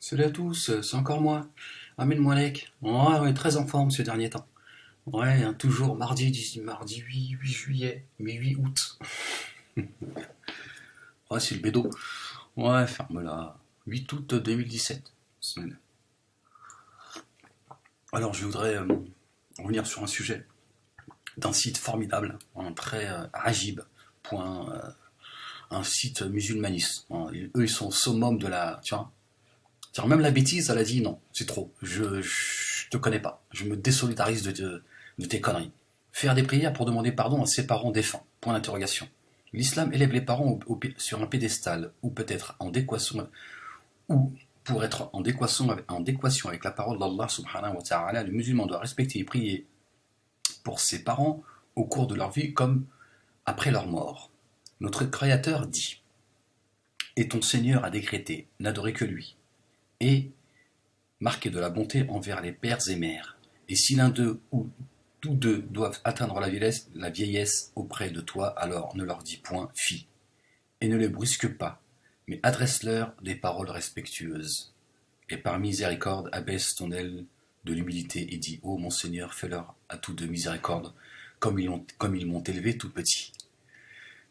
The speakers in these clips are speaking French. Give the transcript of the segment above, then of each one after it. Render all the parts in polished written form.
Salut à tous, c'est encore moi. Amin Moalek. Ouais, on est très en forme ces derniers temps. Ouais, hein, toujours mardi 8 juillet, mais 8 août. Ouais, c'est le bédo. Ouais, ferme-la. 8 août 2017. Semaine. Alors, je voudrais revenir sur un sujet d'un site formidable, un très Rajib. Un site musulmaniste. Hein, eux, ils sont au summum de la. Tu vois, même la bêtise, elle a dit non, c'est trop. Je te connais pas. Je me désolidarise de tes conneries. Faire des prières pour demander pardon à ses parents défunts. Point d'interrogation. L'islam élève les parents sur un pédestal, ou peut-être en déquation, ou pour être en déquation avec la parole d'Allah subhanahu wa ta'ala, le musulman doit respecter et prier pour ses parents au cours de leur vie comme après leur mort. Notre Créateur dit: Et ton Seigneur a décrété, n'adorer que lui, et marquer de la bonté envers les pères et mères. Et si l'un d'eux ou tous deux doivent atteindre la vieillesse auprès de toi, alors ne leur dis point fi, et ne les brusque pas, mais adresse-leur des paroles respectueuses. Et par miséricorde, abaisse ton aile de l'humilité et dis: Ô mon Seigneur, fais-leur à tous deux miséricorde, comme ils m'ont élevé tout petit.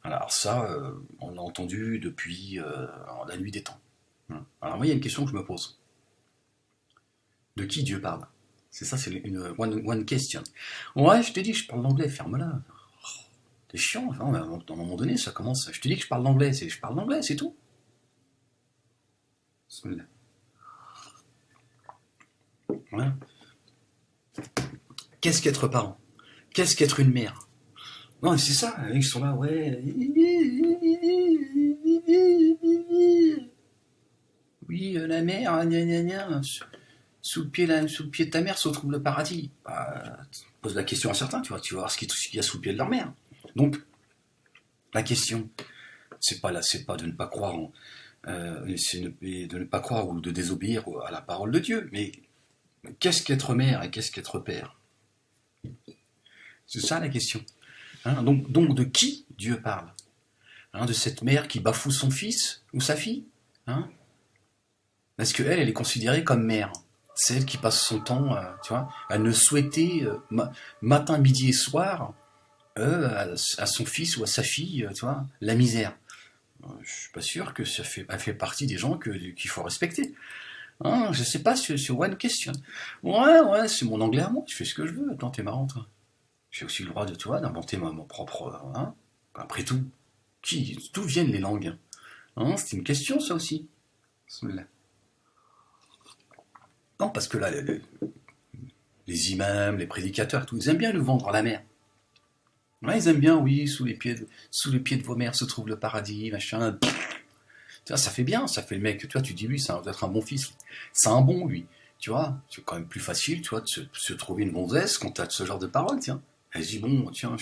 Alors ça, on l'a entendu depuis la nuit des temps. Alors moi, il y a une question que je me pose. De qui Dieu parle? C'est ça, c'est une one question. Ouais, je te dis que je parle l'anglais, ferme-la. Oh, t'es chiant, enfin, à un moment donné, ça commence. Je te dis que je parle l'anglais, c'est tout. Ouais. Qu'est-ce qu'être parent? Qu'est-ce qu'être une mère? Non, c'est ça, ils sont là, ouais. Oui, la mère, gna gna gna. Sous le pied de ta mère se trouve le paradis. Bah, pose la question à certains, tu vas voir ce qu'il y a sous le pied de leur mère. Donc, la question, c'est pas de ne pas croire de ne pas croire ou de désobéir à la parole de Dieu. Mais qu'est-ce qu'être mère et qu'est-ce qu'être père? C'est ça la question. Hein, donc, de qui Dieu parle? Hein, de cette mère qui bafoue son fils ou sa fille? Hein? Parce qu'elle, elle est considérée comme mère. C'est elle qui passe son temps, tu vois, à ne souhaiter matin, midi et soir à son fils ou à sa fille, tu vois, la misère. Je suis pas sûr que elle fait partie des gens qu'il faut respecter. Hein, je sais pas sur one question. Ouais, c'est mon anglais à moi. Je fais ce que je veux. Attends, t'es marrant, toi. J'ai aussi le droit de toi d'inventer mon propre. Hein. Après tout, d'où viennent les langues? Hein, c'est une question, ça aussi. Non, parce que là, les imams, les prédicateurs, tout, ils aiment bien nous vendre la mer. Ouais, ils aiment bien, oui, sous les pieds de vos mères se trouve le paradis, machin. Tu vois, ça fait bien, ça fait le mec, tu vois, tu dis, lui, ça va être un bon fils. C'est un bon, lui. Tu vois, c'est quand même plus facile, tu vois, de se trouver une gonzesse quand t'as ce genre de paroles, tiens. Elle se dit, bon, tiens,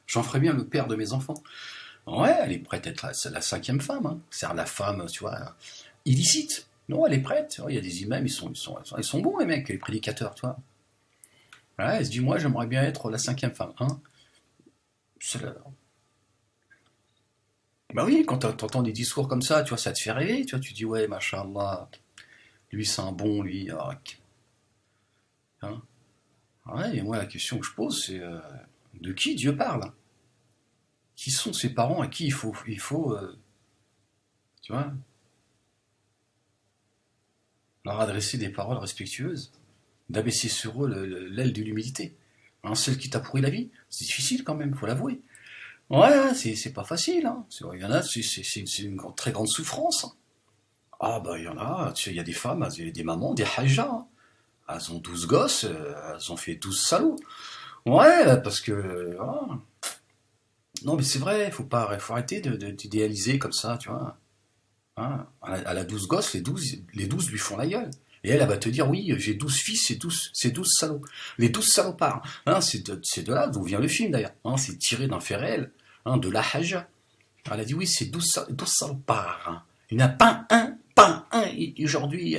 j'en ferai bien le père de mes enfants. Ouais, elle est prête à être la cinquième femme, hein. C'est-à-dire la femme, tu vois, illicite. Non, elle est prête. Il y a des imams, ils sont bons, les mecs, les prédicateurs, tu vois. Ouais, elle se dit, moi, j'aimerais bien être la cinquième femme. Hein. Bah oui, quand t'entends des discours comme ça, tu vois, ça te fait rêver, tu vois, tu dis, ouais, machallah, lui, c'est un bon, lui. Hein. Ouais, et moi, la question que je pose, c'est de qui Dieu parle? Qui sont ses parents à qui tu vois, leur adresser des paroles respectueuses, d'abaisser sur eux l'aile de l'humilité. Hein, celle qui t'a pourri la vie, c'est difficile quand même, faut l'avouer. Ouais, c'est pas facile. Hein. Il y en a, c'est une très grande souffrance. Hein. Ah bah il y en a, tu sais, il y a des femmes, il y a des mamans, des hajjas. Hein. Elles ont 12 gosses, elles ont fait 12 salauds. Ouais, parce que... voilà. Non mais c'est vrai, faut arrêter d'idéaliser comme ça, tu vois. Hein. Elle a 12 gosses, les 12 lui font la gueule. Et elle va te dire, oui, j'ai 12 fils, c'est 12 salauds. Les 12 salopards. Hein, c'est de là d'où vient le film d'ailleurs. Hein, c'est tiré d'un fait réel, hein, de la Hajj. Elle a dit, oui, c'est 12 salopards. Hein. Il n'y en a pas un. Et aujourd'hui,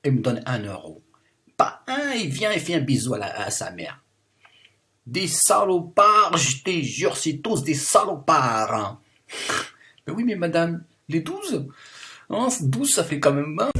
il me donne 1 euro. Pas un, il vient et fait un bisou à sa mère. Des salopards, je te jure, c'est tous des salopards. Hein. Mais oui, mais madame, les 12, hein, 12, ça fait quand même 20.